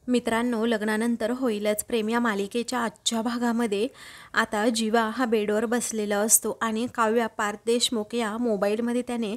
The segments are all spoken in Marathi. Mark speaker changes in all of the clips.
Speaker 1: मित्रांनो, लग्नानंतर होईलच प्रेम या मालिकेच्या आजच्या भागामध्ये आता जीवा हा बेडवर बसलेला असतो आणि काव्या पार्थ देशमुख या मोबाईलमध्ये त्याने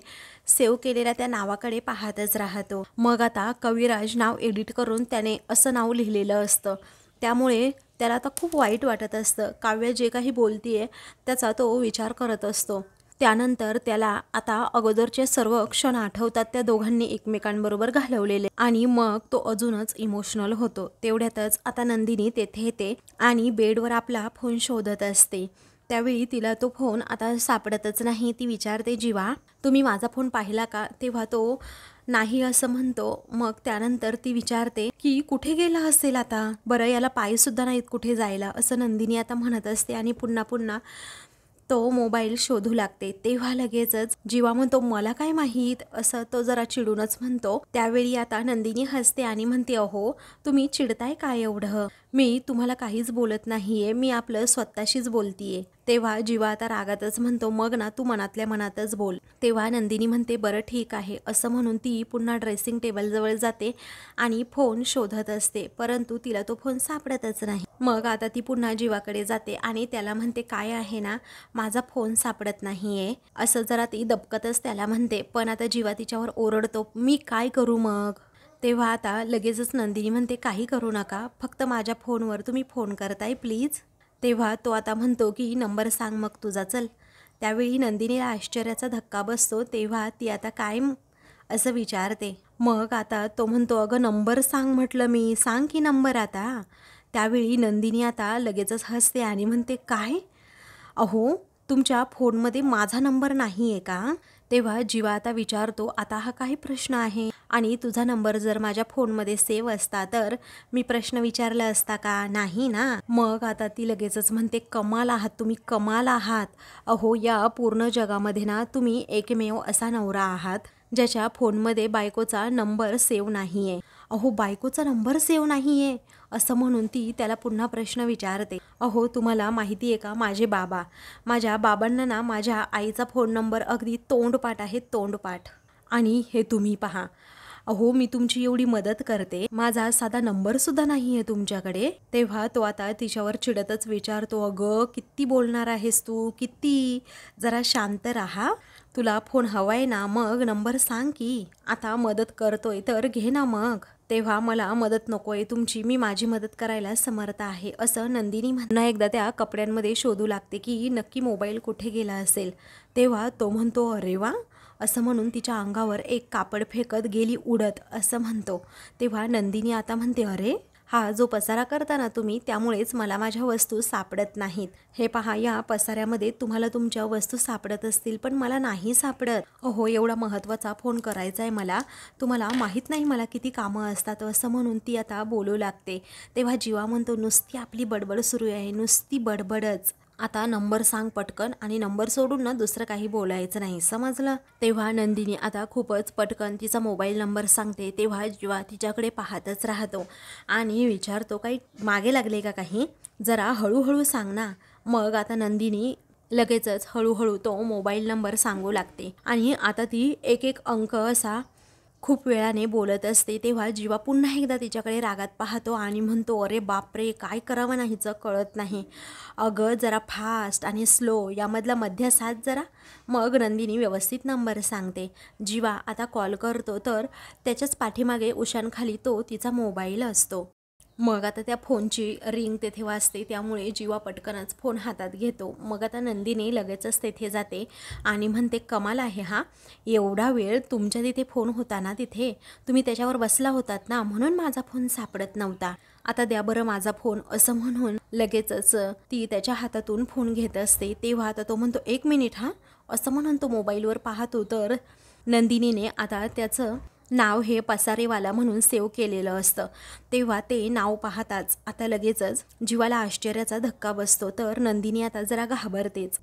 Speaker 1: सेव्ह केलेल्या त्या नावाकडे पाहतच राहतो। मग आता कविराज नाव एडिट करून त्याने असं नाव लिहिलेलं असतं, त्यामुळे त्याला आता खूप वाईट वाटत असतं। काव्या जे काही बोलतीये त्याचा तो विचार करत असतो। त्यानंतर त्याला आता अगोदरचे सर्व क्षण आठवतात, त्या दोघांनी एकमेकांबरोबर घालवलेले, आणि मग तो अजूनच इमोशनल होतो। तेवढ्यातच आता नंदिनी तेथे येते आणि बेडवर आपला फोन शोधत असते। त्यावेळी तिला तो फोन आता सापडतच नाही। ती विचारते, जीवा तुम्ही माझा फोन पाहिला का? तेव्हा तो नाही असं म्हणतो। मग त्यानंतर ती विचारते की कुठे गेला असेल आता, बरं याला पाय सुद्धा नाहीत कुठे जायला, असं नंदिनी आता म्हणत असते आणि पुन्हा पुन्हा तो मोबाईल शोधू लागते। तेव्हा लगेचच जीवा म्हणतो, मला काय माहीत, असं तो जरा चिडूनच म्हणतो। त्यावेळी आता नंदिनी हसते आणि म्हणते, अहो तुम्ही चिडताय काय एवढं, मी तुम्हाला काहीच बोलत नाहीये, मी आपलं स्वतःशीच बोलतीये। तेव्हा जीवा आता रागातच म्हणतो, मग ना तू मनातल्या मनातच बोल। तेव्हा नंदिनी म्हणते, बरं ठीक आहे, असं म्हणून ती पुन्हा ड्रेसिंग टेबलजवळ जाते आणि फोन शोधत असते, परंतु तिला तो फोन सापडतच नाही। मग आता ती पुन्हा जीवाकडे जाते आणि त्याला म्हणते, काय आहे ना, माझा फोन सापडत नाहीये, असं जरा ती दबकतच त्याला म्हणते। पण आता जीवा तिच्यावर ओरडतो, मी काय करू मग? तेव्हा आता लगेचच नंदिनी म्हणते, काही करू नका, फक्त माझ्या फोनवर तुम्ही फोन करताय प्लीज। तेव्हा तो आता म्हणतो की नंबर सांग मग तुझा, चल। त्यावेळी नंदिनीला आश्चर्याचा धक्का बसतो। तेव्हा ती आता काय असं विचारते। मग आता तो म्हणतो, अगं नंबर सांग म्हटलं, मी सांग की नंबर आता। त्यावेळी नंदिनी आता लगेचच हसते आणि म्हणते, काय, अहो तुमच्या फोनमध्ये माझा नंबर नाही आहे का? तेव्हा जीवा आता विचारतो, आता हा काही प्रश्न आहे, आणि तुझा नंबर जर माझ्या फोनमध्ये सेव्ह असता तर मी प्रश्न विचारला असता का? नाही ना। मग आता ती लगेचच म्हणते, कमाल आहात तुम्ही, कमाल आहात, अहो या पूर्ण जगामध्ये ना तुम्ही एकमेव असा नवरा आहात ज्याच्या फोनमध्ये बायकोचा नंबर सेव्ह नाही आहे। अहो बायकोचा नंबर सेव्ह नाही आहे, असं म्हणून ती त्याला पुन्हा प्रश्न विचारते, अहो तुम्हाला माहिती आहे का, माझ्या बाबांना ना माझ्या आईचा फोन नंबर अगदी तोंडपाठ आहे, तोंडपाठ, आणि हे तुम्ही पहा, अहो मी तुमची एवढी मदत करते, माझा साधा नंबर सुद्धा नाही आहे तुमच्याकडे। तेव्हा तो आता तिच्यावर चिडतच विचारतो, अगं किती बोलणार आहेस तू, किती, जरा शांत राहा, तुला फोन हवाय ना, मग नंबर सांग की, आता मदत करतोय तर घे ना मग। तेव्हा मला मदत नकोय तुमची, मी माझी मदत करायला समर्थ आहे, असं नंदिनी पुन्हा एकदा त्या कपड्यांमध्ये शोधू लागते की नक्की मोबाईल कुठे गेला असेल। तेव्हा तो म्हणतो, अरे वा, असं म्हणून तिच्या अंगावर एक कापड फेकत गेली उडत, असं म्हणतो। तेव्हा नंदिनी आता म्हणते, अरे हा जो पसारा करता ना तुम्ही, त्यामुळेच मला माझ्या वस्तू सापडत नाहीत, हे पहा या पसाऱ्यामध्ये तुम्हाला तुमच्या वस्तू सापडत असतील पण मला नाही सापडत, अहो एवढा महत्त्वाचा फोन करायचा आहे मला, तुम्हाला माहीत नाही मला किती कामं असतात, असं म्हणून ती आता बोलू लागते। तेव्हा जीवा म्हणतो, नुसती आपली बडबड सुरू आहे, नुसती बडबडच, आता नंबर सांग पटकन, आणि नंबर सोडून ना दुसरं काही बोलायचं नाही, समजलं? तेव्हा नंदिनी आता खूपच पटकन तिचा मोबाईल नंबर सांगते। तेव्हा जीवा तिच्याकडे पाहतच राहतो आणि विचारतो, काही मागे लागले का काही, जरा हळूहळू सांग ना। मग आता नंदिनी लगेचच हळूहळू तो मोबाईल नंबर सांगू लागते आणि आता ती एक एक अंक असा खूप वेळाने बोलत असते। तेव्हा जीवा पुन्हा एकदा तिच्याकडे रागात पाहतो आणि म्हणतो, अरे बापरे, काय करावं नाहीचं कळत नाही, अगं जरा फास्ट आणि स्लो यामधला मध्य साध जरा। मग नंदिनी व्यवस्थित नंबर सांगते। जीवा आता कॉल करतो तर त्याच्याच पाठीमागे उशांखाली तो तिचा मोबाईल असतो। मग आता त्या फोनची रिंग तेथे वाजते, त्यामुळे जीवा पटकनच फोन हातात घेतो। मग आता नंदिनी लगेचच तेथे जाते आणि म्हणते, कमाल आहे हा, एवढा वेळ तुमच्या तिथे फोन होता ना, तिथे तुम्ही त्याच्यावर बसला होतात ना, म्हणून माझा फोन सापडत नव्हता, आता द्या बरं माझा फोन, असं म्हणून लगेचच ती त्याच्या हातातून फोन घेत असते। तेव्हा आता तो म्हणतो, एक मिनिट हा, असं म्हणून तो मोबाईलवर पाहतो तर नंदिनीने आता त्याचं नाव हे पसारेवाला म्हणून सेव्ह केलेलं असतं। तेव्हा ते नाव पाहताच आता लगेचच जीवाला आश्चर्याचा धक्का बसतो, तर नंदिनी आता जरा घाबरतेच।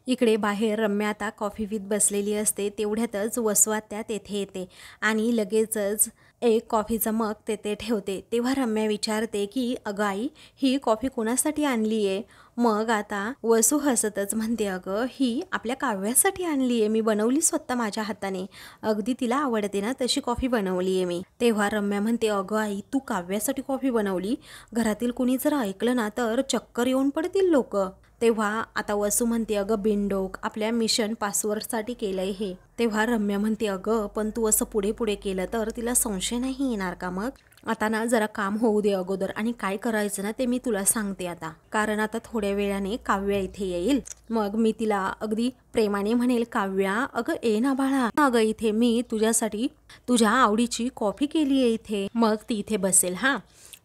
Speaker 1: इकडे बाहेर रम्या आता कॉफी पीत बसलेली असते। तेवढ्यातच वसवात त्या तेथे येते आणि लगेचच एक कॉफीचं मग तेथे ठेवते. तेव्हा रम्या विचारते की अगं आई, ही कॉफी कोणासाठी आणली आहे? मग आता वसू हसतच म्हणते, अगं ही आपल्या काव्यासाठी आणली आहे, मी बनवली स्वतः माझ्या हाताने, अगदी तिला आवडते ना तशी कॉफी बनवली आहे मी. तेव्हा रम्या म्हणते, अगं आई तू काव्यासाठी कॉफी बनवली? घरातील कोणी जर ऐकलं ना तर चक्कर येऊन पडतील लोक. तेव्हा आता वसू म्हणते, अगं बिनडोक, आपल्या मिशन पासवर्डसाठी केलंय हे. तेव्हा रम्या म्हणते, अगं पण तू असं पुढे पुढे केलं तर तिला संशय नाही येणार का? मग आता ना जरा काम होऊ दे अगोदर, आणि काय करायचं ना ते मी तुला सांगते आता, कारण आता थोड्या वेळाने काव्या इथे येईल. मग मी तिला अगदी प्रेमाने म्हणेल, काव्या अगं ये ना बाळा, अगं इथे मी तुझ्यासाठी तुझ्या आवडीची कॉफी केली आहे इथे. मग ती इथे बसेल. हा,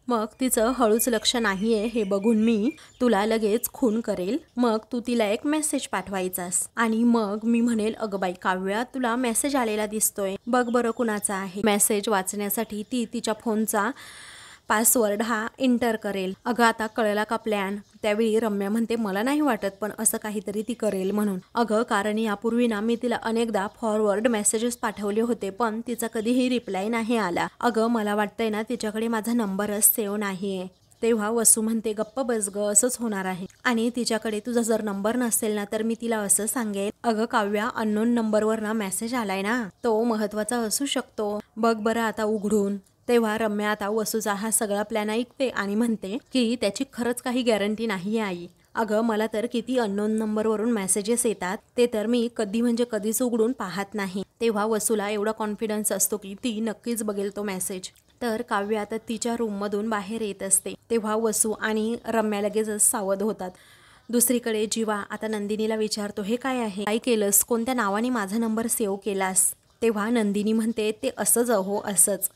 Speaker 1: मग तिचं हळूच लक्ष नाहीये हे बघून मी तुला लगेच खून करेल. मग तू तिला एक मेसेज पाठवायचास आणि मग मी म्हणेल, अगं बाई काव्या तुला मेसेज आलेला दिसतोय, बघ बरं कुणाचा आहे. मेसेज वाचण्यासाठी ती तिच्या फोनचा पासवर्ड हा एंटर करेल. अगं आता कळला का प्लॅन? त्यावेळी रम्या म्हणते, मला नाही वाटत पण असं काहीतरी ती करेल म्हणून. अगं कारण यापूर्वी ना मी तिला अनेकदा फॉरवर्ड मेसेजेस पाठवले होते पण तिचा कधीही रिप्लाय नाही आला. अगं मला वाटतंय ना तिच्याकडे माझा नंबरच सेव्ह नाहीये. तेव्हा वसू म्हणते, गप्प बस ग, असंच होणार आहे. आणि तिच्याकडे तुझा जर नंबर नसेल ना तर मी तिला असं सांगेन, अगं काव्या अननोन नंबरवर ना मेसेज आलाय ना, तो महत्वाचा असू शकतो, बघ बरं आता उघडून. तेव्हा रम्या आता वसूचा हा सगळा प्लॅन ऐकते आणि म्हणते की त्याची खरंच काही गॅरंटी नाही आहे आई. अगं मला तर किती अननोन नंबरवरून मेसेजेस येतात, ते तर मी कधी म्हणजे कधीच उघडून पाहत नाही. तेव्हा वसूला एवढा कॉन्फिडन्स असतो की ती नक्कीच बघेल तो मेसेज. तर काव्या आता तिच्या रूममधून बाहेर येत असते. तेव्हा वसू आणि रम्या लगेचच सावध होतात. दुसरीकडे जीवा आता नंदिनीला विचारतो, हे काय आहे, काय केलंस, कोणत्या नावाने माझा नंबर सेव्ह केलास? तेव्हा नंदिनी म्हणते, ते असंच अहो असंच.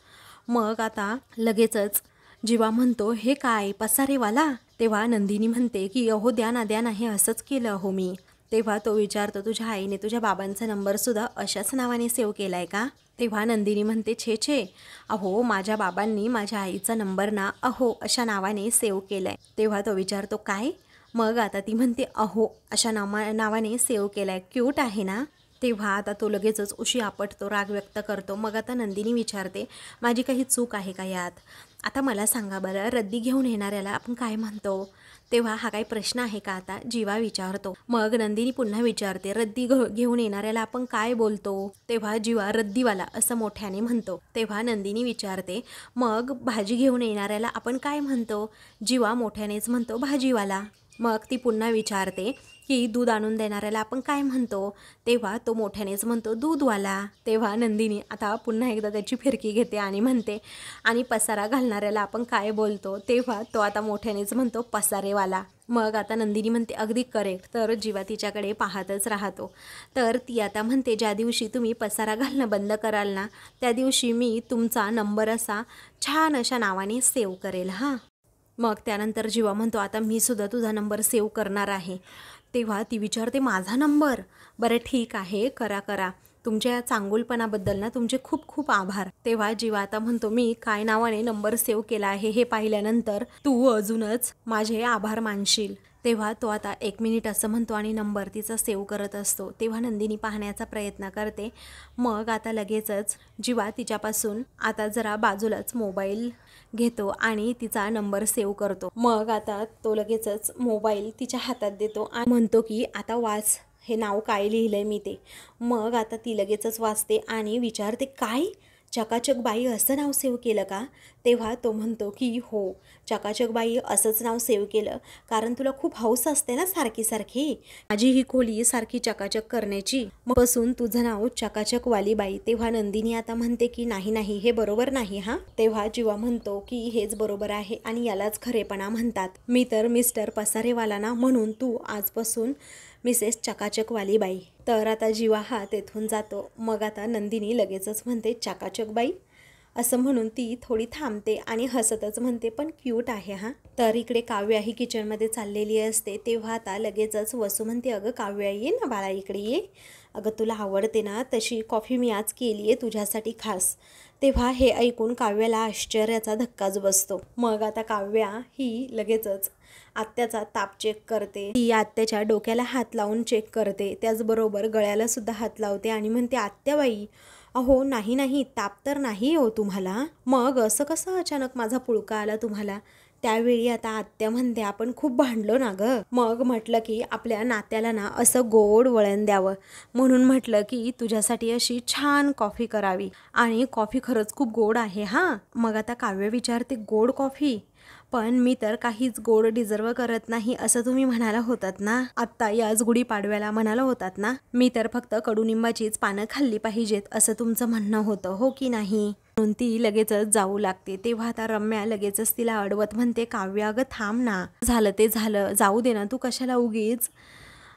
Speaker 1: मग आता लगेचच जीवा म्हणतो, हे काय पसारेवाला? तेव्हा नंदिनी म्हणते की अहो द्या ना हे असंच केलं अहो मी. तेव्हा तो विचारतो, तुझ्या आईने तुझ्या बाबांचा नंबर सुद्धा अशाच नावाने सेव्ह केलाय का? तेव्हा नंदिनी म्हणते, छे अहो माझ्या बाबांनी माझ्या आईचा नंबर ना अहो अशा नावाने सेव्ह केलाय. तेव्हा तो विचारतो, काय? मग आता ती म्हणते, अहो अशा नावाने सेव्ह केलाय, क्यूट आहे ना? तेव्हा आता तो लगेचच उशी आपटतो, राग व्यक्त करतो. मग आता नंदिनी विचारते, माझी काही चूक आहे का यात? आता मला सांगा बरं, रद्दी घेऊन येणाऱ्याला आपण काय म्हणतो? तेव्हा हा काही प्रश्न आहे का आता? जीवा विचारतो. मग नंदिनी पुन्हा विचारते, रद्दी घेऊन येणाऱ्याला आपण काय बोलतो? तेव्हा जीवा रद्दीवाला असं मोठ्याने म्हणतो. तेव्हा नंदिनी विचारते, मग भाजी घेऊन येणाऱ्याला आपण काय म्हणतो? जीवा मोठ्यानेच म्हणतो, भाजीवाला. मग ती पुन्हा विचारते की दूध आणून देणाऱ्याला आपण काय म्हणतो? तेव्हा तो मोठ्यानेच म्हणतो, दूधवाला. तेव्हा नंदिनी आता पुन्हा एकदा त्याची फिरकी घेते आणि म्हणते, आणि पसारा घालणाऱ्याला आपण काय बोलतो? तेव्हा तो आता मोठ्यानेच म्हणतो, पसारेवाला. मग आता नंदिनी म्हणते, अगदी करेक्ट. तर जीवा तिच्याकडे पाहतच राहतो. तर ती आता म्हणते, ज्या दिवशी तुम्ही पसारा घालणं बंद कराल ना त्या दिवशी मी तुमचा नंबर असा छान अशा नावाने सेव्ह करेल. हां. मग त्यानंतर जीवा म्हणतो, आता मी सुद्धा तुझा नंबर सेव्ह करणार आहे. तेव्हा ती विचारते, माझा नंबर? बरं ठीक आहे, करा. तुमच्या या चांगुलपणाबद्दल ना तुमचे खूप खूप आभार. तेव्हा जीवा आता म्हणतो, मी काय नावाने नंबर सेव्ह केला आहे हे पाहिल्यानंतर तू अजूनच माझे आभार मानशील. तेव्हा तो आता 1 मिनिट असं म्हणतो आणि नंबर तिचा सेव्ह करत असतो. तेव्हा नंदिनी पाहण्याचा प्रयत्न करते. मग आता लगेचच जीवा तिच्यापासून आता जरा बाजूलाच मोबाईल घेतो आणि तिचा नंबर सेव्ह करतो. मग आता तो लगेचच मोबाईल तिच्या हातात देतो आणि म्हणतो की आता वाच, हे नाव काय लिहिलंय मी ते. मग आता ती लगेचच वाचते आणि विचारते, काय चकाचक बाई असं नाव सेव्ह केलं का? तेव्हा तो म्हणतो की हो, चकाचक बाई असंच नाव सेव्ह केलं कारण तुला खूप हौस असते ना सारखी माझी ही खोली सारखी चकाचक करण्याची, मग बसून तुझं नाव चकाचक वाली बाई. तेव्हा नंदिनी आता म्हणते की नाही हे बरोबर नाही हा. तेव्हा जीवा म्हणतो की हेच बरोबर आहे आणि यालाच खरेपणा म्हणतात. मी तर मिस्टर पसारेवाला ना, म्हणून तू आजपासून मिसेस चकाचकवाली बाई. तर आता जीवा हा तेथून जातो. मग आता नंदिनी लगेचच म्हणते, चकाचक बाई असं म्हणून ती थोडी थांबते आणि हसतच म्हणते, पण क्यूट आहे हा. तर इकडे काव्या ही किचनमध्ये चाललेली असते. तेव्हा आता लगेचच वसू म्हणते, अगं काव्या ये ना बाळा, इकडे ये. अगं तुला आवडते ना तशी कॉफी मी आज केली आहे तुझ्यासाठी खास. तेव्हा हे ऐकून काव्याला आश्चर्याचा धक्काच बसतो. मग आता काव्या ही लगेचच आत्याचा ताप चेक करते. ती आत्याच्या डोक्याला हात लावून चेक करते, त्याचबरोबर गळ्याला सुद्धा हात लावते आणि म्हणते, आत्याबाई अहो नाही नाही, ताप तर नाही हो तुम्हाला? मग असं कसं अचानक माझा पुळका आला तुम्हाला? त्यावेळी आता आत्या म्हणते आपण खूप भांडलो ना ग. मग म्हटलं की आपल्या नात्याला ना असं गोड वळण द्यावं, म्हणून म्हटलं की तुझ्यासाठी अशी छान कॉफी करावी. आणि कॉफी खरंच खूप गोड आहे हां. मग आता काव्य विचारते, गोड कॉफी? पण मी तर काहीच गोड डिझर्व करत नाही असं तुम्ही म्हणाला होतात ना आत्ता, याच गुढीपाडव्याला म्हणाला होतात ना. मी तर फक्त कडुनिंबाचीच पानं खाल्ली पाहिजेत असं तुमचं म्हणणं होतं, हो की नाही? म्हणून ती लगेचच जाऊ लागते. तेव्हा आता रम्या लगेचच तिला अडवत म्हणते, काव्य अगं थांब ना, झालं ते झालं, जाऊ दे ना, तू कशाला उगीच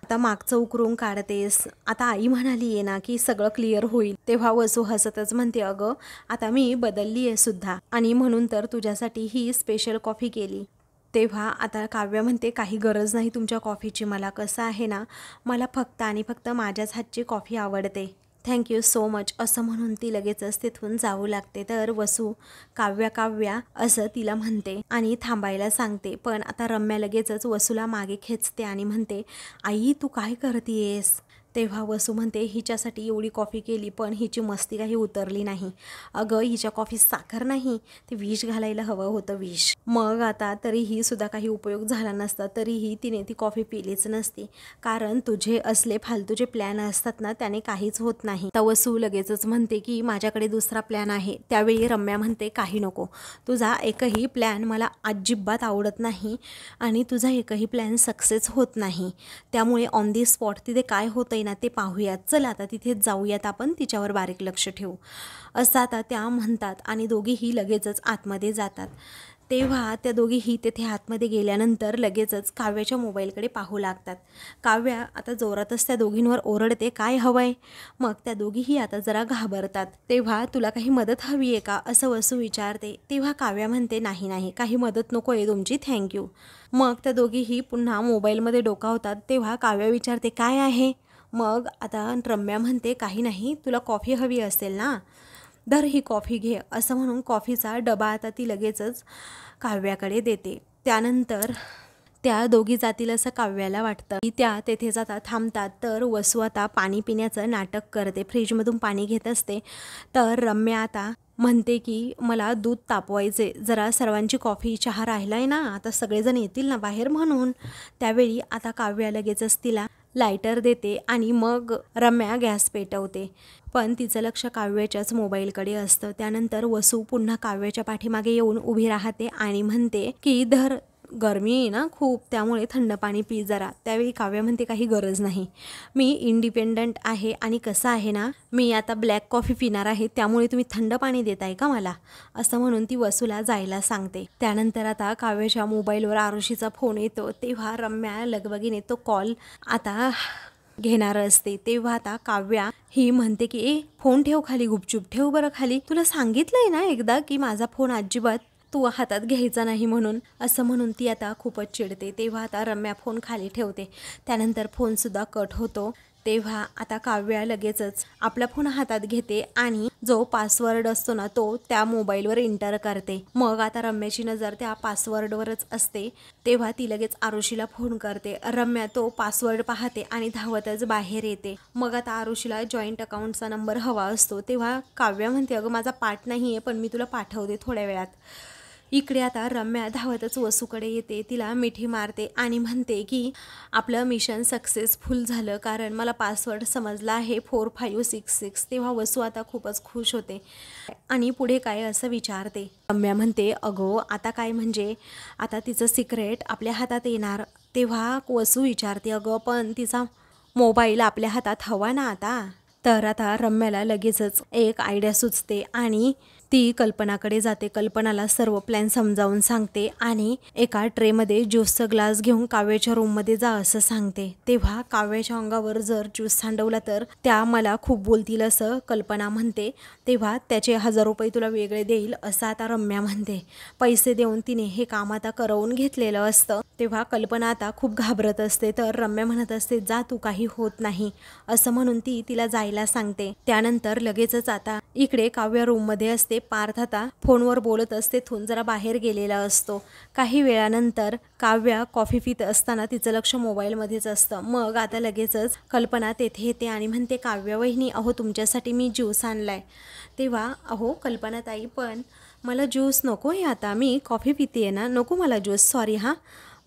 Speaker 1: आता मागचं उकरून काढतेस. आता आई म्हणाली आहे ना की सगळं क्लिअर होईल. तेव्हा वसू हसतच म्हणते, अगं आता मी बदलली आहे सुद्धा, आणि म्हणून तर तुझ्यासाठी ही स्पेशल कॉफी केली. तेव्हा आता काव्य म्हणते, काही गरज नाही तुमच्या कॉफीची मला. कसं आहे ना, मला फक्त आणि फक्त माझ्याच हातची कॉफी आवडते. थँक्यू सो मच असं म्हणून ती लगेचच तिथून जाऊ लागते. तर वसू काव्या काव्या असं तिला म्हणते आणि थांबायला सांगते. पण आता रम्या लगेचच वसूला मागे खेचते आणि म्हणते, आई तू काय करतेयस? तेव्हा वसू म्हणते, हिच्यासाठी एवढी कॉफी केली पण हिची मस्ती काही उतरली नाही. अगं हिच्या कॉफीत साखर नाही, ते विष घालायला हवं होतं, विष. मग आता तरीही सुद्धा काही उपयोग झाला नसता, तरीही तिने ती कॉफी पिलीच नसती. कारण तुझे असले फालतूचे प्लॅन असतात ना, त्याने काहीच होत नाही. तर वसू लगेचच म्हणते की माझ्याकडे दुसरा प्लॅन आहे. त्यावेळी रम्या म्हणते, काही नको, तुझा एकही प्लॅन मला अजिबात आवडत नाही आणि तुझा एकही प्लॅन सक्सेस होत नाही. त्यामुळे ऑन दी स्पॉट तिथे काय होतंय ना ते पाहूयात. चल आता तिथेच जाऊयात आपण, तिच्यावर बारीक लक्ष ठेवू असं आता त्या म्हणतात आणि दोघीही लगेचच आतमध्ये जातात. तेव्हा त्या दोघीही तेथे आतमध्ये गेल्यानंतर लगेचच काव्याच्या मोबाईलकडे पाहू लागतात. काव्या आता जोरातच त्या दोघींवर ओरडते, काय हवंय? मग त्या दोघीही आता जरा घाबरतात. तेव्हा तुला काही मदत हवी आहे का असं वसू विचारते. तेव्हा काव्या म्हणते, नाही नाही, काही मदत नको आहे तुमची, थँक्यू. मग त्या दोघीही पुन्हा मोबाईलमध्ये डोकावतात. तेव्हा काव्या विचारते, काय आहे? मग आता रम्या म्हणते, काही नाही, तुला कॉफी हवी असेल ना, धर ही कॉफी घे असं म्हणून कॉफीचा डबा आता ती लगेचच काव्याकडे देते. त्यानंतर त्या दोघी जातील असं काव्याला वाटतं की त्या तेथे जाता थांबतात. तर वसू आता पाणी पिण्याचं नाटक करते, फ्रीजमधून पाणी घेत असते. तर रम्या आता म्हणते की मला दूध तापवायचे, जरा सर्वांची कॉफी चहा राहिलाय ना, आता सगळेजण येतील ना बाहेर म्हणून. त्यावेळी आता काव्या लगेचच तिला लायटर देते आणि मग रम्या गॅस पेटवते. पण तिचं लक्ष काव्याच्याच मोबाईलकडे असतं. त्यानंतर वसू पुन्हा काव्याच्या पाठीमागे येऊन उभी राहते आणि म्हणते की धर, गरमी आहे ना खूप, त्यामुळे थंड पाणी पी जरा. त्यावेळी काव्य म्हणते, काही गरज नाही, मी इंडिपेंडंट आहे आणि कसं आहे ना, मी आता ब्लॅक कॉफी पिणार आहे, त्यामुळे तुम्ही थंड पाणी देताय का मला असं म्हणून ती वसूला जायला सांगते. त्यानंतर आता काव्याच्या मोबाईलवर आरुषीचा फोन येतो. तेव्हा रम्या लगबगीने तो कॉल आता घेणार असते. तेव्हा आता काव्या ही म्हणते की फोन ठेव खाली, गुपचूप ठेव बरं खाली, तुला सांगितलंय ना एकदा की माझा फोन अजिबात तू हातात घ्यायचा नाही म्हणून असं म्हणून ती आता खूपच चिडते. तेव्हा आता रम्या फोन खाली ठेवते. त्यानंतर फोनसुद्धा कट होतो. तेव्हा आता काव्या लगेचच आपला फोन हातात घेते आणि जो पासवर्ड असतो ना तो त्या मोबाईलवर एंटर करते. मग आता रम्याची नजर त्या पासवर्डवरच असते. तेव्हा ती लगेच आरुषीला फोन करते. रम्या तो पासवर्ड पाहते आणि धावतच बाहेर येते. मग आता आरुषीला जॉईंट अकाउंटचा नंबर हवा असतो. तेव्हा काव्या म्हणते, अगं माझा पाठ नाही आहे, पण मी तुला पाठवते थोड्या वेळात. इकडे आता रम्या धावतच वसूकडे येते, तिला मिठी मारते आणि म्हणते की आपलं मिशन सक्सेसफुल झालं, कारण मला पासवर्ड समजला आहे 4566. तेव्हा वसू आता खूपच खुश होते आणि पुढे काय असं विचारते. रम्या म्हणते, अगो आता काय म्हणजे आता तिचं सिक्रेट आपल्या हातात येणार. तेव्हा वसू विचारते, अगं पण तिचा मोबाईल आपल्या हातात हवा ना आता. तर आता रम्याला लगेचच एक आयडिया सुचते आणि ती कल्पनाकडे जाते. कल्पनाला सर्व प्लॅन समजावून सांगते आणि एका ट्रेमध्ये ज्यूसचा ग्लास घेऊन काव्याच्या रूममध्ये जा असं सांगते. तेव्हा काव्याच्या अंगावर जर ज्यूस सांडवला तर त्या मला खूप बोलतील असं कल्पना म्हणते. तेव्हा त्याचे 1000 रुपये तुला वेगळे देईल असं आता रम्या म्हणते. पैसे देऊन तिने हे काम आता करवून घेतलेलं असतं. तेव्हा कल्पना आता खूप घाबरत असते. तर रम्या म्हणत असते, जा तू, काही होत नाही असं म्हणून ती तिला जायला सांगते. त्यानंतर लगेचच आता इकडे काव्या रूममध्ये असते. पार्थ आता फोनवर बोलत असते, तेथून जरा बाहेर गेलेला असतो। काही वेळानंतर काव्या कॉफी पित असताना तिचं लक्ष मोबाईलमध्येच असतं। मग आता लगेचच कल्पना तेथे येते आणि म्हणते, काव्या वहिनी, अहो तुमच्यासाठी मी ज्यूस आणलाय। तेव्हा अहो कल्पना ताई, पण मला ज्यूस नको आहे, आता मी कॉफी पिते ना, नको मला ज्यूस, सॉरी हां।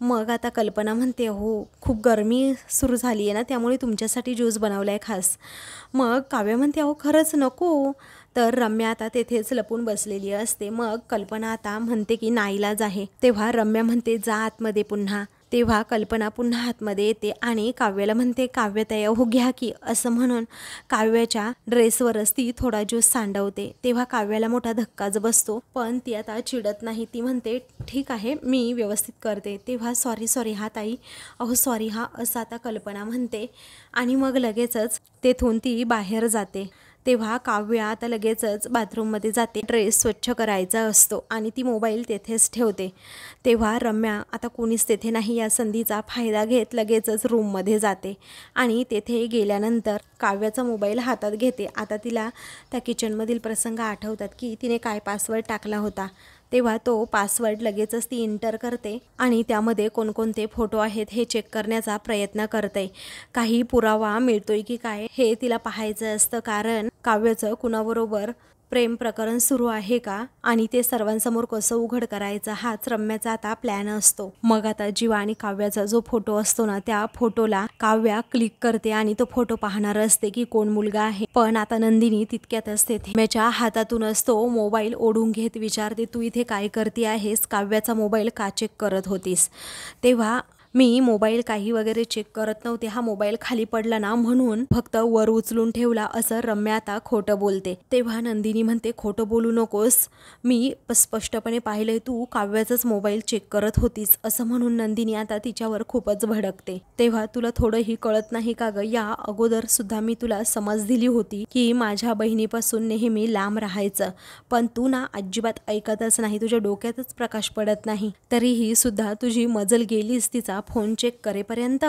Speaker 1: मग आता कल्पना म्हणते, हो खूप गरमी सुरू झाली आहे ना, त्यामुळे तुमच्यासाठी ज्यूस बनवला आहे खास। मग काव्या म्हणते, अहो खरंच नको। तर रम्या आता तेथेच लपून बसलेली असते। मग कल्पना आता म्हणते की नाईलाज आहे। तेव्हा रम्या म्हणते, जा आतमध्ये पुन्हा। तेव्हा कल्पना पुन्हा आतमध्ये येते आणि काव्याला म्हणते, काव्यताई अहो घ्या की, असं म्हणून काव्याच्या ड्रेसवरच ती थोडा ज्यूस सांडवते। तेव्हा काव्याला मोठा धक्काच बसतो, पण ती आता चिडत नाही। ती म्हणते, ठीक आहे मी व्यवस्थित करते। तेव्हा सॉरी सॉरी हा ताई, अहो सॉरी हा, असं आता कल्पना म्हणते आणि मग लगेचच तेथून ती बाहेर जाते। तेव्हा काव्या आता लगेचच बाथरूममध्ये जाते, ड्रेस स्वच्छ करायचा असतो आणि ती मोबाईल तेथेच ठेवते। तेव्हा रम्या आता कोणीच तेथे नाही या संधीचा फायदा घेत लगेचच रूममध्ये जाते आणि तेथे गेल्यानंतर काव्याचा मोबाईल हातात घेते। आता तिला त्या किचनमधील प्रसंग आठवतात की तिने काय पासवर्ड टाकला होता। तेव्हा तो पासवर्ड लगेचच ती एंटर करते आणि त्यामध्ये कोणकोणते फोटो आहेत हे चेक करण्याचा प्रयत्न करते। काही पुरावा मिळतोय की काय हे तिला पाहायचं असतं, कारण काव्याचं कुणाबरोबर प्रेम प्रकरण सुरू आहे का आणि ते सर्वांसमोर कसं उघड करायचं हाच रम्याचा आता प्लॅन असतो। मग आता जीवा आणि काव्याचा जो फोटो असतो ना, त्या फोटोला काव्या क्लिक करते आणि तो फोटो पाहणार असते की कोण मुलगा आहे। पण आता नंदिनी तितक्यातच तेथे रम्याच्या हातातूनच तो मोबाईल ओढून घेत विचारते, तू इथे काय करते आहेस? काव्याचा मोबाईल का चेक करत होतीस? तेव्हा मी मोबाईल काही वगैरे चेक करत नव्हते, हा मोबाईल खाली पडला ना म्हणून फक्त वर उचलून ठेवला, असं रम्या आता खोटं बोलते। तेव्हा नंदिनी म्हणते, खोटं बोलू नकोस, मी स्पष्टपणे पाहिलंय तू काव्याचाच मोबाईल चेक करत होतीस, असं म्हणून नंदिनी आता तिच्यावर खूपच भडकते। तेव्हा तुला थोडंही कळत नाही का ग? या अगोदर सुद्धा मी तुला समज दिली होती की माझ्या बहिणीपासून नेहमी लांब राहायचं, पण तू ना अजिबात ऐकतच नाही, तुझ्या डोक्यातच प्रकाश पडत नाही। तरीही सुद्धा तुझी मजल गेलीस तिचा फोन चेक करेपर्यंत,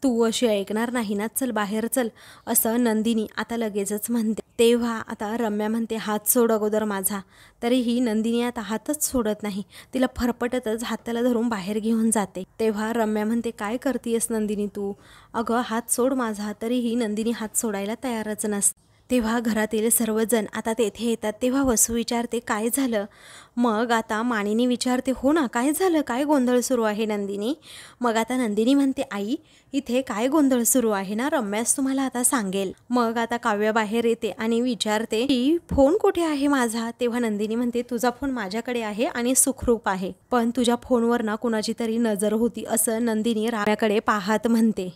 Speaker 1: तू अशी ऐकणार नाही ना, चल बाहेर चल, असं नंदिनी आता लगेचच म्हणते। तेव्हा आता रम्या म्हणते, हात सोड अगोदर माझा। तरीही नंदिनी आता हातच सोडत नाही, तिला फरफटतच हाताला धरून बाहेर घेऊन जाते। तेव्हा रम्या म्हणते, काय करतेयस नंदिनी तू? अगं हात सोड माझा। तरीही नंदिनी हात सोडायला तयारच नसते। तेव्हा घरातील सर्वजण आता तेथे येतात। तेव्हा वसू विचारते, काय झालं? मग आता मानिनी विचारते, हो ना काय झालं, काय गोंधळ सुरू आहे नंदिनी? मग आता नंदिनी म्हणते, आई इथे काय गोंधळ सुरू आहे ना, रम्यास तुम्हाला आता सांगेल। मग आता काव्या बाहेर येते आणि विचारते की फोन कुठे आहे माझा? तेव्हा नंदिनी म्हणते, तुझा फोन माझ्याकडे आहे आणि सुखरूप आहे, पण तुझ्या फोनवर ना कुणाची तरी नजर होती, असं नंदिनी रम्याकडे पाहत म्हणते।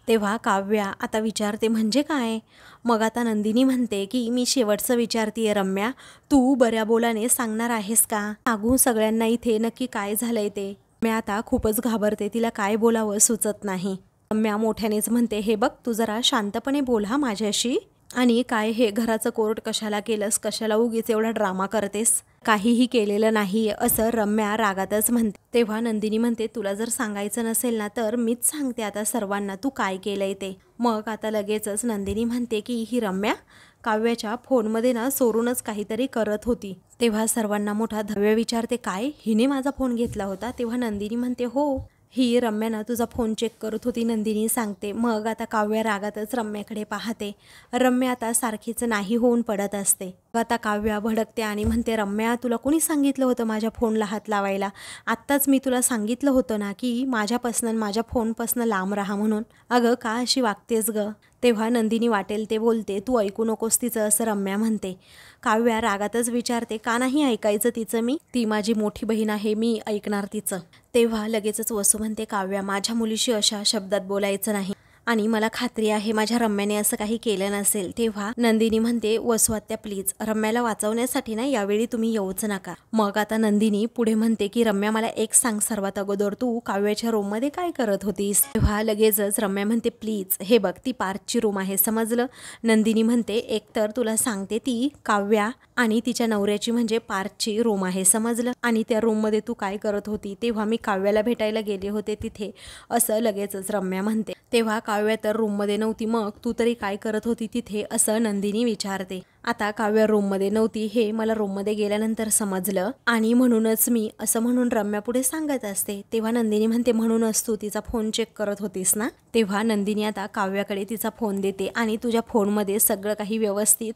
Speaker 1: तेव्हा काव्या आता विचारते, म्हणजे काय? मग आता नंदिनी म्हणते की मी शेवटचं विचारतीये रम्या, तू बऱ्या बोलाने सांगणार आहेस का? सांगू सगळ्यांना इथे नक्की काय झालंय ते? रम्या आता खूपच घाबरते, तिला काय बोलावं सुचत नाही। रम्या मोठ्यानेच म्हणते, हे बघ तू जरा शांतपणे बोल हा माझ्याशी, आणि काय हे घराचं कोर्ट कशाला केलंस, कशाला उगीच एवढा ड्रामा करतेस? काहीही केलेलं नाहीये, असं रम्या रागातच म्हणते। तेव्हा नंदिनी म्हणते, तुला जर सांगायचं नसेल ना तर मीच सांगते आता सर्वांना तू काय केलंय ते। मग आता लगेचच नंदिनी म्हणते की ही रम्या काव्याच्या फोनमध्ये ना चोरूनच काहीतरी करत होती। तेव्हा सर्वांना मोठा धव्य विचारते, काय हिने माझा फोन घेतला होता? तेव्हा नंदिनी म्हणते, हो ही रम्या ना तुझा फोन चेक करत होती, नंदिनी सांगते। मग आता काव्या रागातच रम्याकडे पाहते। रम्या आता सारखीच नाही होऊन पडत असते। आता काव्या भडकते आणि म्हणते, रम्या तुला कोणी सांगितलं होतं माझ्या फोनला हात लावायला? आत्ताच मी तुला सांगितलं होतं ना की माझ्यापासनं माझ्या फोनपासनं लांब राहा म्हणून, अगं का अशी वागतेस ग? तेव्हा नंदिनी वाटेल ते बोलते, तू ऐकू नकोस तिचं, असं रम्या म्हणते। काव्या रागातच विचारते, का नाही ऐकायचं तिचं मी? ती माझी मोठी बहीण आहे, मी ऐकणार तिचं? तेव्हा लगेचच वसू म्हणते, काव्या माझ्या मुलीशी अशा शब्दात बोलायचं नाही आणि मला खात्री आहे माझ्या रम्याने असं काही केलं नसेल। तेव्हा नंदिनी म्हणते, वसू आत्या प्लीज रम्याला वाचवण्यासाठी ना यावेळी तुम्ही येऊच नका। मग आता नंदिनी पुढे म्हणते की रम्या मला एक सांग सर्वात अगोदर, तू काव्याच्या रूममध्ये काय करत होतीस? तेव्हा लगेचच रम्या म्हणते, प्लीज हे बघ ती पार्थची रूम आहे समजलं? नंदिनी म्हणते, एकतर तुला सांगते ती काव्या आणि तिच्या नवऱ्याची म्हणजे पार्थची रूम आहे समजलं, आणि त्या रूममध्ये तू काय करत होती? तेव्हा मी काव्याला भेटायला गेले होते तिथे, असं लगेचच रम्या म्हणते। तेव्हा काव्या तर रूममध्ये नव्हती, मग तू तरी काय करत होती तिथे, असं नंदिनी विचारते। आता काव्य रूममध्ये नव्हती हे मला रूममध्ये गेल्यानंतर समजलं आणि म्हणूनच मी असं म्हणून रम्या पुढे सांगत असते। तेव्हा नंदिनी म्हणते म्हणूनच तू तिचा फोन चेक करत होतीस ना। तेव्हा नंदिनी आता काव्याकडे तिचा फोन देते आणि तुझ्या फोनमध्ये सगळं काही व्यवस्थित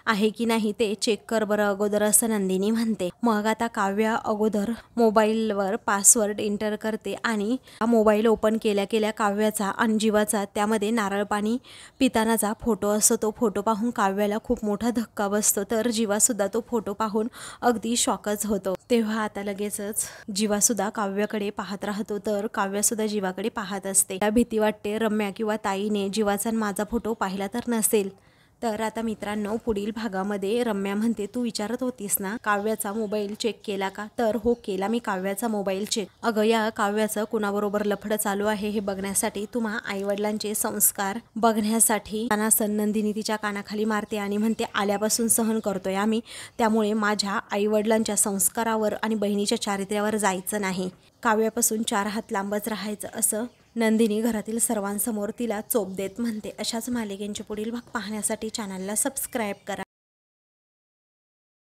Speaker 1: आहे की नाही ते चेक कर बरं अगोदर असं नंदिनी म्हणते। मग आता काव्या अगोदर मोबाईलवर पासवर्ड एंटर करते आणि मोबाईल ओपन केल्या केल्या काव्याचा आणि जीवाचा त्यामध्ये नारळ पाणी पितानाचा फोटो असतो। तो फोटो पाहून काव्याला खूप मोठा धक्का बसतो तर जीवासुद्धा तो फोटो पाहून अगदी शॉकच होतो। तेव्हा आता लगेचच जीवासुद्धा काव्याकडे पाहत राहतो तर काव्यासुद्धा जीवाकडे पाहत असते। त्या भीती वाटते रम्या किंवा ताईने जीवाचा आणि माझा फोटो पाहिला तर नसेल। तर आता मित्रांनो पुढील भागामध्ये रम्या म्हणते तू विचारत होतीस ना काव्याचा मोबाईल चेक केला का, तर हो केला मी काव्याचा मोबाईल चेक। अगं या काव्याचं कुणाबरोबर लफडं चालू आहे हे बघण्यासाठी तुम्हा आईवडिलांचे संस्कार बघण्यासाठी नंदिनी तिच्या कानाखाली मारते आणि म्हणते आल्यापासून सहन करतोय आम्ही, त्यामुळे माझ्या आईवडिलांच्या संस्कारावर आणि बहिणीच्या चारित्र्यावर जायचं नाही, काव्यापासून 4 हात लांबच राहायचं असं नंदिनी घरातील सर्वांसमोर तिला चोप देत म्हणते। अशाच मालिकेंचे पुढील भाग पाहण्यासाठी चॅनलला सबस्क्राईब करा।